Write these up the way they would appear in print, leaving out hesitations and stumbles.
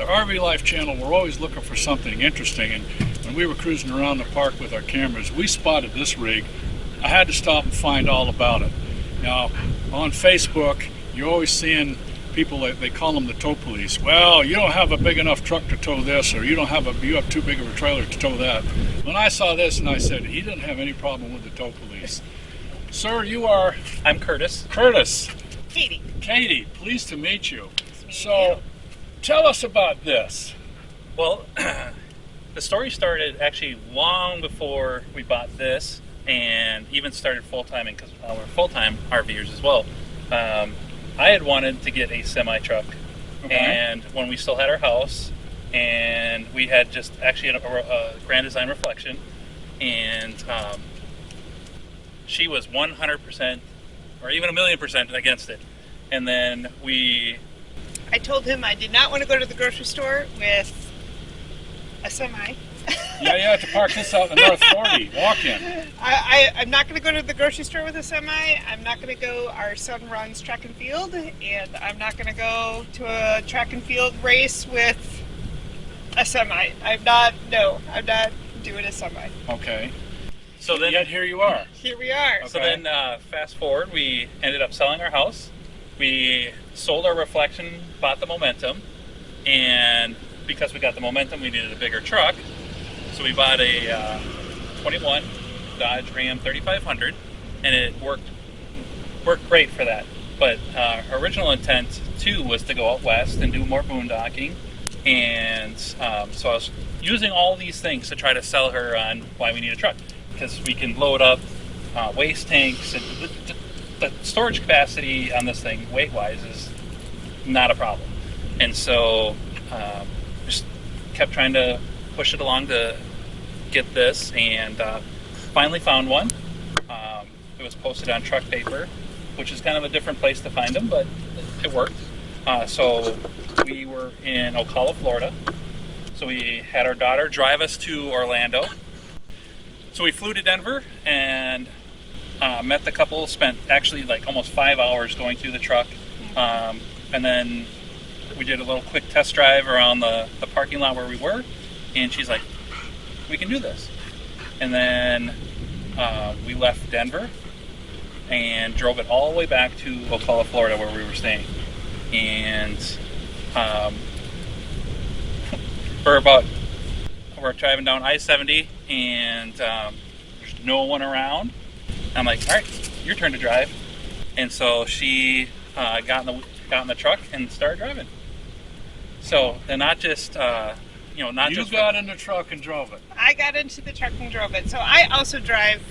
RV Life channel, we're always looking for something interesting, and when we were cruising around the park with our cameras, we spotted this rig. I had to stop and find all about it. Now, on Facebook, you're always seeing people, they call them the tow police. Well, you don't have a big enough truck to tow this, or you have too big of a trailer to tow that. When I saw this, and I said, he didn't have any problem with the tow police. Sir, you are? I'm Curtis. Curtis. Katie. Katie, pleased to meet you. Nice to meet you. Tell us about this. Well, the story started actually long before we bought this, and even started full-time, because we're full-time RVers as well. I had wanted to get a semi-truck, and when we still had our house, and we had just actually a Grand Design Reflection, and she was 100% or even 1,000,000% against it. And then I told him I did not want to go to the grocery store with a semi. Yeah, you have to park this out in the North 40, walk-in. I'm not going to go to the grocery store with a semi. I'm not going to go. Our son runs track and field, and I'm not going to go to a track and field race with a semi. I'm not doing a semi. Okay. So then, yet here you are. Here we are. Okay. So then, fast forward, we ended up selling our house. We sold our Reflection, bought the Momentum, and because we got the Momentum, we needed a bigger truck. So we bought a 21 Dodge Ram 3500, and it worked great for that. But our original intent too was to go out west and do more boondocking, and so I was using all these things to try to sell her on why we need a truck, because we can load up waste tanks, and the storage capacity on this thing weight-wise is not a problem. And so just kept trying to push it along to get this, and finally found one. It was posted on Truck Paper, which is kind of a different place to find them, but it worked. So we were in Ocala, Florida. So we had our daughter drive us to Orlando. So we flew to Denver and met the couple, spent actually like almost 5 hours going through the truck. And then we did a little quick test drive around the parking lot where we were, and she's like, we can do this. And then we left Denver and drove it all the way back to Ocala, Florida, where we were staying. And we're driving down I-70, and there's no one around. I'm like, all right, your turn to drive. And so she got in the truck and started driving. So they're not just You got in the truck and drove it. I got into the truck and drove it. So I also drive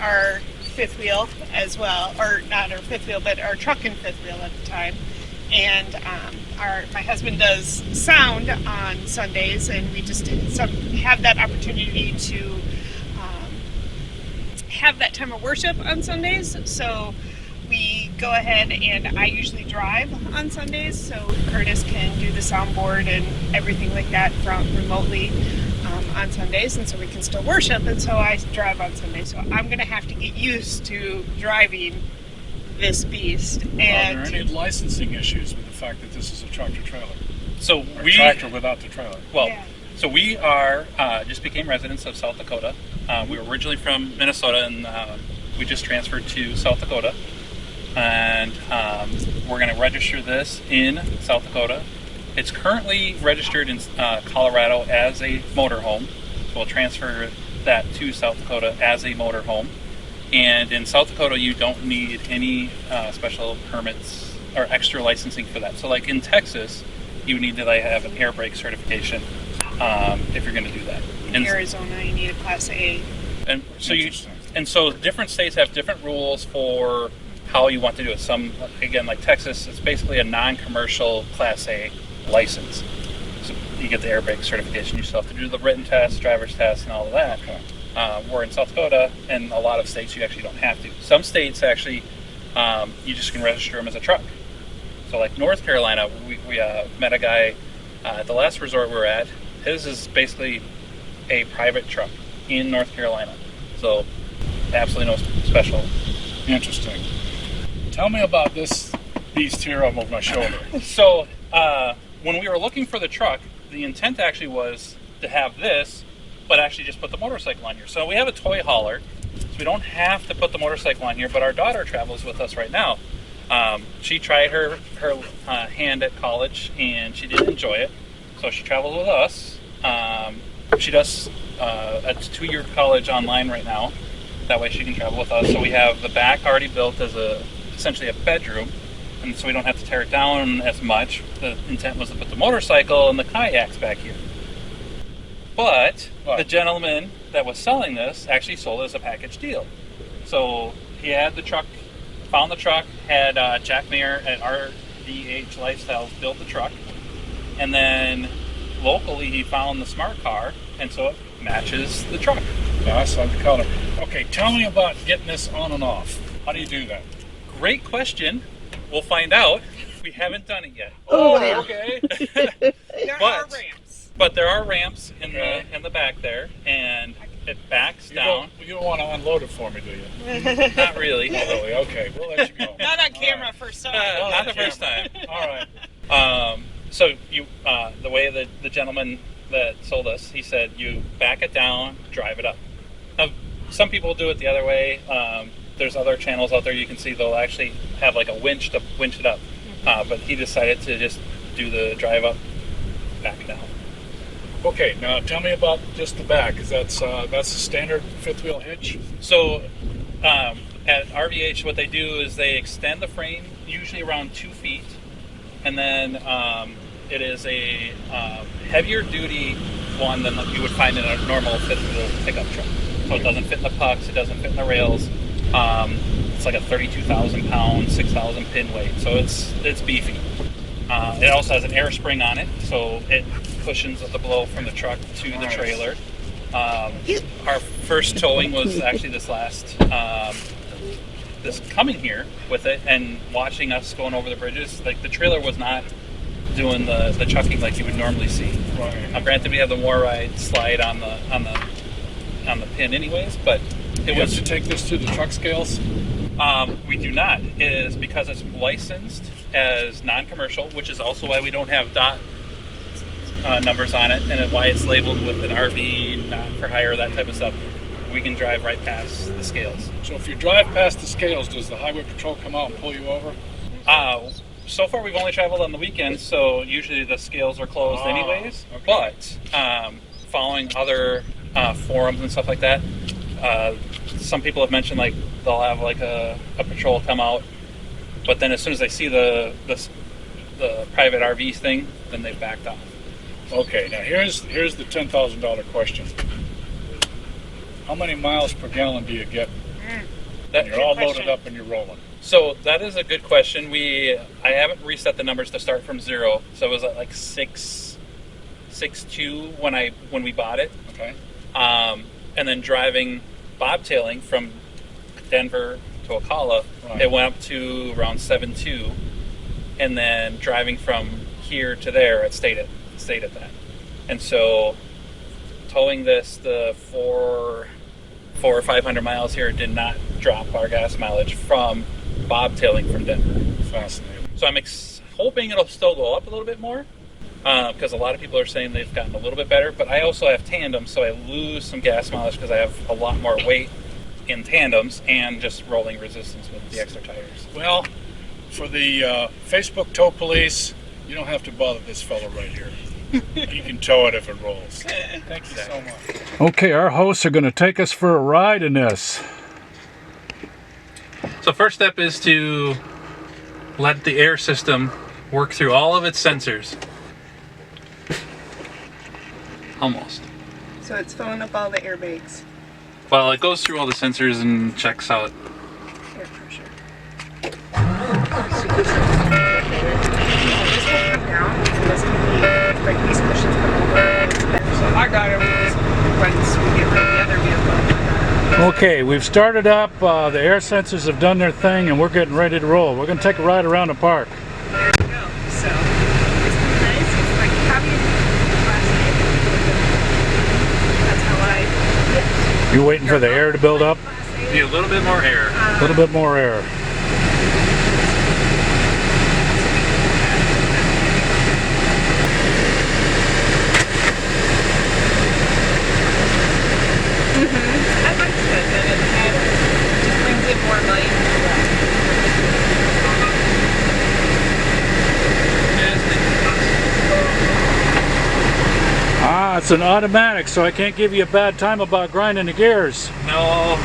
our fifth wheel as well, or not our fifth wheel, but our truck and fifth wheel at the time. And my husband does sound on Sundays, and we just have that opportunity to have that time of worship on Sundays. So we go ahead, and I usually drive on Sundays, so Curtis can do the soundboard and everything like that from remotely on Sundays, and so we can still worship, and so I drive on Sundays. So I'm going to have to get used to driving this beast. And are there any licensing issues with the fact that this is a tractor-trailer? So or tractor without the trailer? Well, yeah. So we are just became residents of South Dakota. We were originally from Minnesota, and we just transferred to South Dakota. And we're going to register this in South Dakota. It's currently registered in Colorado as a motorhome. So we'll transfer that to South Dakota as a motorhome. And in South Dakota, you don't need any special permits or extra licensing for that. So like in Texas, you need to have an air brake certification if you're going to do that. In Arizona, you need a Class A. And so different states have different rules for how you want to do it. Some, again, like Texas, it's basically a non-commercial Class A license. So you get the air brake certification. You still have to do the written test, driver's test, and all of that. Where in South Dakota and a lot of states, you actually don't have to. Some states actually, you just can register them as a truck. So like North Carolina, we met a guy at the last resort we were at. His is basically a private truck in North Carolina. So absolutely no special. Interesting. Tell me about this beast here over my shoulder. So when we were looking for the truck, the intent actually was to have this, but actually just put the motorcycle on here. So we have a toy hauler, so we don't have to put the motorcycle on here, but our daughter travels with us right now. She tried her hand at college, and she didn't enjoy it, so she travels with us. She does a 2-year college online right now. That way she can travel with us. So we have the back already built as essentially a bedroom, and so we don't have to tear it down as much. The intent was to put the motorcycle and the kayaks back here. But the gentleman that was selling this actually sold it as a package deal. So he had the truck, found the truck, had Jack Mayer at RDH Lifestyles build the truck, and then locally he found the smart car, and so it matches the truck. Yeah, I saw the color. Okay, tell me about getting this on and off. How do you do that? Great question. We'll find out. We haven't done it yet. Oh, okay. There are ramps. But there are ramps in the back there, and it backs down. You don't want to unload it for me, do you? Not really. Not really. Okay, we'll let you go. Not on camera first time. Not the first time. All right. So you, the way the gentleman that sold us, he said you back it down, drive it up. Now, some people do it the other way. There's other channels out there you can see they'll actually have like a winch to winch it up. But he decided to just do the drive up, back down. Okay, now tell me about just the back, because that's a standard fifth wheel hitch. So at RVH, what they do is they extend the frame usually around 2 feet, and then it is a heavier duty one than you would find in a normal fifth wheel pickup truck. So it doesn't fit in the pucks, it doesn't fit in the rails. It's like a 32,000 pound, 6,000 pin weight, so it's beefy. It also has an air spring on it, so it cushions the blow from the truck to the trailer. Our first towing was actually this coming here with it and watching us going over the bridges. Like the trailer was not doing the chucking like you would normally see. Right. Granted, we have the more ride slide on the pin anyways, but You have to take this to the truck scales? We do not. It is because it's licensed as non-commercial, which is also why we don't have dot numbers on it, and why it's labeled with an RV, not for hire, that type of stuff. We can drive right past the scales. So if you drive past the scales, does the highway patrol come out and pull you over? So far we've only traveled on the weekends, so usually the scales are closed anyways. Okay. But following other forums and stuff like that, some people have mentioned like they'll have like a patrol come out, but then as soon as they see the private RV thing, then they've backed off. Okay, now here's the $10,000 question. How many miles per gallon do you get when you're all loaded up and you're rolling? So that is a good question. I haven't reset the numbers to start from 0, so it was at like 6.2 when we bought it. Okay. And then driving bobtailing from Denver to Ocala, It went up to around 7.2, and then driving from here to there, it stayed at that. And so towing this the 400 or 500 miles here did not drop our gas mileage from bobtailing from Denver. Fascinating. So I'm hoping it'll still go up a little bit more, because a lot of people are saying they've gotten a little bit better, but I also have tandems, so I lose some gas mileage because I have a lot more weight in tandems and just rolling resistance with the extra tires. Well, for the Facebook tow police, you don't have to bother this fellow right here. You can tow it if it rolls. Thank you so much. Okay, our hosts are going to take us for a ride in this. So first step is to let the air system work through all of its sensors. Almost. So it's filling up all the airbags. Well, it goes through all the sensors and checks out. Air pressure. So our daughter once we get rid of the other vehicle. Okay, we've started up. The air sensors have done their thing, and we're getting ready to roll. We're going to take a ride around the park. There we go. So it's nice. It's like having plastic. That's how You waiting for the air to build up? Need a little bit more air. A little bit more air. it's an automatic, so I can't give you a bad time about grinding the gears. No.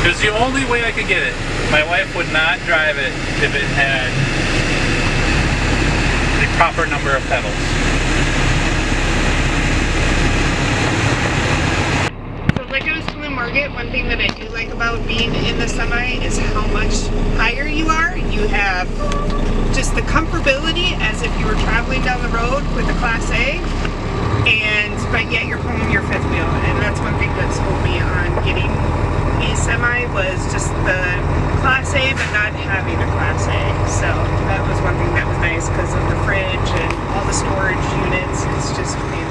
It was the only way I could get it. My wife would not drive it if it had the proper number of pedals. So like I was telling Margaret, one thing that I do like about being in the semi is how much higher you are. You have just the comfortability as if you were traveling down the road with a Class A, but yet you're pulling your fifth wheel. And that's one thing that sold me on getting a semi was just the Class A, but not having a Class A. So that was one thing that was nice because of the fridge and all the storage units. It's just made